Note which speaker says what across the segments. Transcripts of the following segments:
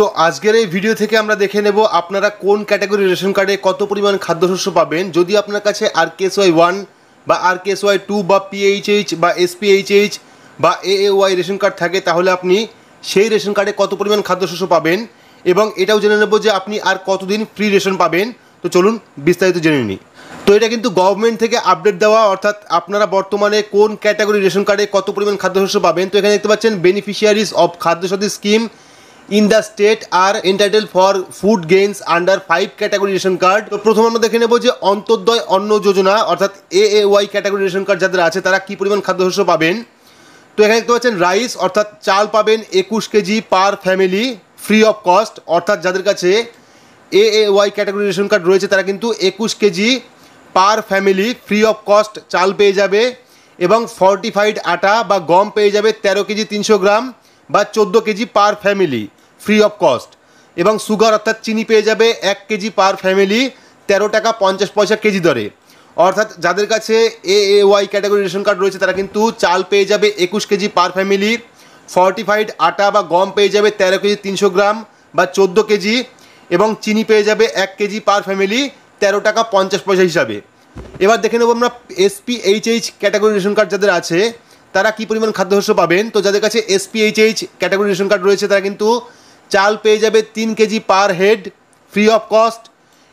Speaker 1: তো আজকের এই ভিডিও থেকে আমরা দেখে নেব আপনারা কোন ক্যাটাগরি রেশন কার্ডে কত পরিমাণ খাদ্যশস্য পাবেন। যদি আপনার কাছে RKSY 1 বা RKSY 2 বা PHH বা SPHH বা AAY রেশন কার্ড থাকে তাহলে আপনি সেই রেশন কার্ডে কত পরিমাণ খাদ্যশস্য পাবেন এবং এটাও জেনে নেব যে আপনি আর কতদিন ফ্রি রেশন পাবেন। তো চলুন বিস্তারিত জেনে নিই। তো এটা কিন্তু গভর্নমেন্ট থেকে আপডেট দেওয়া, অর্থাৎ আপনারা বর্তমানে কোন ক্যাটাগরি রেশন কার্ডে কত পরিমাণ খাদ্যশস্য পাবেন। তো এখানে দেখতে পাচ্ছেন beneficiaries of Khadya Sathi scheme in the state are entitled for food gains under 5 category ration card. তো প্রথমে আমরা দেখে নেব যে অন্তর্দয় অন্ন যোজনা অর্থাৎ AAY ক্যাটাগরি রেশন কার্ড যাদের আছে তারা কী পরিমাণ খাদ্যশস্য পাবেন। তো এখানে দেখতে পাচ্ছেন রাইস অর্থাৎ চাল পাবেন 21 KG per family free of cost, অর্থাৎ যাদের কাছে AAY ক্যাটাগরি রেশন কার্ড রয়েছে তারা কিন্তু 21 KG per family free of cost চাল পেয়ে যাবে এবং ফর্টিফাইড আটা বা গম পেয়ে যাবে 13 কেজি 300 গ্রাম বা 14 KG per family free of cost এবং সুগার অর্থাৎ চিনি পেয়ে যাবে 1 কেজি পার ফ্যামিলি 13 টাকা 50 পয়সা কেজি দরে। অর্থাৎ যাদের কাছে AAY ক্যাটাগরি রেশন কার্ড রয়েছে তারা কিন্তু চাল পেয়ে যাবে 21 কেজি পার ফ্যামিলি, ফর্টিফাইড আটা বা গম পেয়ে যাবে 13 কেজি 300 গ্রাম বা 14 কেজি এবং চিনি পেয়ে যাবে 1 কেজি পার ফ্যামিলি 13 টাকা 50 পয়সা হিসাবে। এবার দেখে নেব আমরা SPHH ক্যাটাগরি রেশন কার্ড যাদের আছে তারা কী পরিমাণ খাদ্যশস্য পাবেন। তো যাদের কাছে SPHH ক্যাটাগরি রেশন কার্ড রয়েছে তারা কিন্তু চাল পেয়ে যাবে 3 KG per head free of cost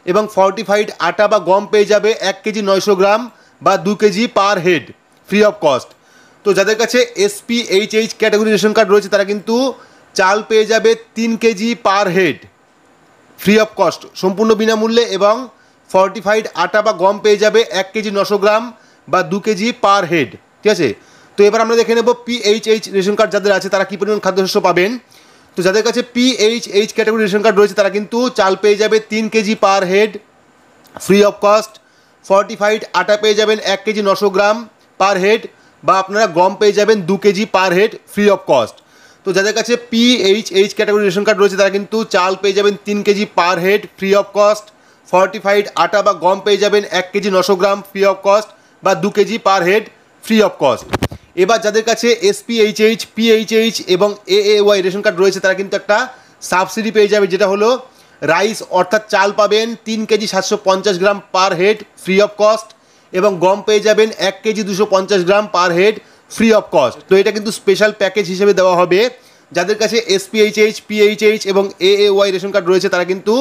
Speaker 1: এবং ফর্টিফাইড আটা বা গম পেয়ে যাবে 1 কেজি 900 গ্রাম বা 2 KG per head free of cost. তো যাদের কাছে SPHH ক্যাটাগরি রেশন কার্ড রয়েছে তারা কিন্তু চাল পেয়ে যাবে 3 KG per head free of cost সম্পূর্ণ বিনামূল্যে এবং ফর্টিফাইড আটা বা গম পেয়ে যাবে 1 কেজি 900 গ্রাম বা 2 কেজি পার হেড, ঠিক আছে। তো এবার আমরা দেখে নেব PHH রেশন কার্ড যাদের আছে তারা কী পরিমাণ খাদ্যশস্য পাবেন। তো যাদের কাছে PHH ক্যাটাগরি রেশন কার্ড রয়েছে তারা কিন্তু চাল পেয়ে যাবে 3 KG per head free of cost, fortified আটা পেয়ে যাবেন 1 কেজি 900 গ্রাম পার হেড বা আপনারা গম পেয়ে যাবেন 2 KG per head free of cost. তো যাদের কাছে PHH ক্যাটাগরি রেশন কার্ড রয়েছে তারা কিন্তু চাল পেয়ে যাবেন 3 KG per head free of cost, fortified আটা বা গম পেয়ে যাবেন 1 KG 900 gram free of cost বা 2 KG per head free of cost. এবার যাদের কাছে SPHH, PHH এবং AAY রেশন কার্ড রয়েছে তারা কিন্তু একটা সাবসিডি পেয়ে যাবে, যেটা হলো রাইস অর্থাৎ চাল পাবেন 3 KG 750 gram per head free of cost এবং গম পেয়ে যাবেন 1 KG 250 gram per head free of cost. তো এটা কিন্তু স্পেশাল প্যাকেজ হিসেবে দেওয়া হবে। যাদের কাছে SPHH, PHH এবং AAY রেশন কার্ড রয়েছে তারা কিন্তু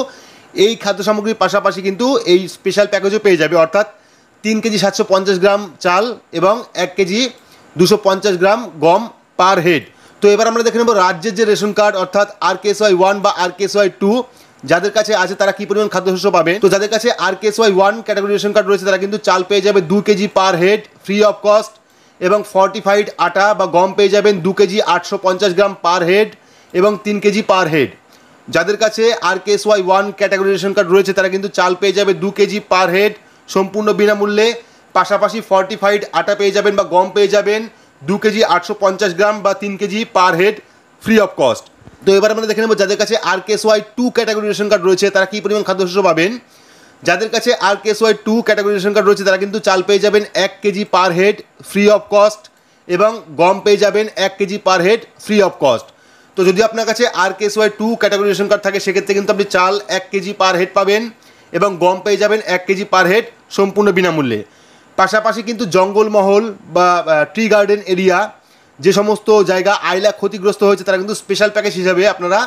Speaker 1: এই খাদ্য সামগ্রীর পাশাপাশি কিন্তু এই স্পেশাল প্যাকেজও পেয়ে যাবে, অর্থাৎ 3 কেজি 750 গ্রাম চাল এবং 1 কেজি 250 গ্রাম গম পার হেড। তো এবার আমরা দেখে নেব রাজ্যের যে রেশন কার্ড অর্থাৎ RKSY 1 বা RKSY 2 যাদের কাছে আছে তারা কী পরিমাণ খাদ্যশস্য পাবে। তো যাদের কাছে RKSY 1 ক্যাটাগরি রেশন কার্ড রয়েছে তারা কিন্তু চাল পেয়ে যাবে 2 KG per head free of cost এবং ফর্টিফাইড আটা বা গম পেয়ে যাবেন 2 কেজি 850 গ্রাম পার হেড এবং 3 কেজি পার হেড। যাদের কাছে RKSY 1 ক্যাটাগরি রেশন কার্ড রয়েছে তারা কিন্তু চাল পেয়ে যাবে 2 কেজি পার হেড সম্পূর্ণ বিনামূল্যে, পাশাপাশি ফর্টিফাইড আটা পেয়ে যাবেন বা গম পেয়ে যাবেন 2 কেজি 850 গ্রাম বা 3 KG per head free of cost. তো এবার আমরা দেখে নেব যাদের কাছে RKSY 2 ক্যাটাগরি রেশন কার্ড রয়েছে তারা কী পরিমাণ খাদ্যশস্য পাবেন। যাদের কাছে RKSY 2 ক্যাটাগরি রেশন কার্ড রয়েছে তারা কিন্তু চাল পেয়ে যাবেন 1 KG per head free of cost এবং গম পেয়ে যাবেন 1 KG per head free of cost. তো যদি আপনার কাছে RKSY 2 ক্যাটাগরি রেশন কার্ড থাকে সেক্ষেত্রে কিন্তু আপনি চাল 1 কেজি পার হেড পাবেন এবং গম পেয়ে যাবেন 1 কেজি পার হেড সম্পূর্ণ বিনামূল্যে। পাশাপাশি কিন্তু জঙ্গলমহল বা ট্রি গার্ডেন এরিয়া যে সমস্ত জায়গা আইলা ক্ষতিগ্রস্ত হয়েছে তারা কিন্তু স্পেশাল প্যাকেজ হিসাবে আপনারা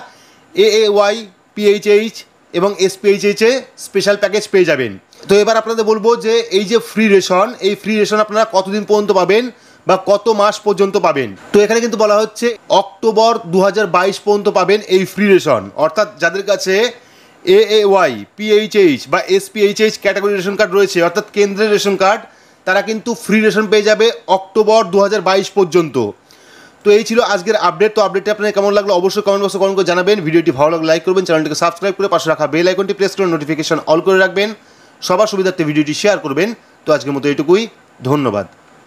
Speaker 1: AAY, PHH এবং SPHH এ স্পেশাল প্যাকেজ পেয়ে যাবেন। তো এবার আপনাদের বলবো যে এই যে ফ্রি রেশন, এই ফ্রি রেশন আপনারা কতদিন পর্যন্ত পাবেন বা কত মাস পর্যন্ত পাবেন। তো এখানে কিন্তু বলা হচ্ছে অক্টোবর 2022 পর্যন্ত পাবেন এই ফ্রি রেশন, অর্থাৎ যাদের কাছে AAY, PHH বা SPHH ক্যাটাগরি রেশন কার্ড রয়েছে অর্থাৎ কেন্দ্রের রেশন কার্ড তারা কিন্তু ফ্রি রেশন পেয়ে যাবে অক্টোবর 2022 পর্যন্ত। তো এই ছিল আজকের আপডেট। তো আপডেটটা আপনার কেমন লাগলো অবশ্যই কমেন্ট বক্সে কমেন্ট করে জানাবেন। ভিডিওটি ভালো লাগলে লাইক করবেন, চ্যানেলটিকে সাবস্ক্রাইব করে পাশে রাখা বেল আইকনটি প্রেস করে নোটিফিকেশন অল করে রাখবেন, সবার সুবিধার্থে ভিডিওটি শেয়ার করবেন। তো আজকের মতো এইটুকুই, ধন্যবাদ।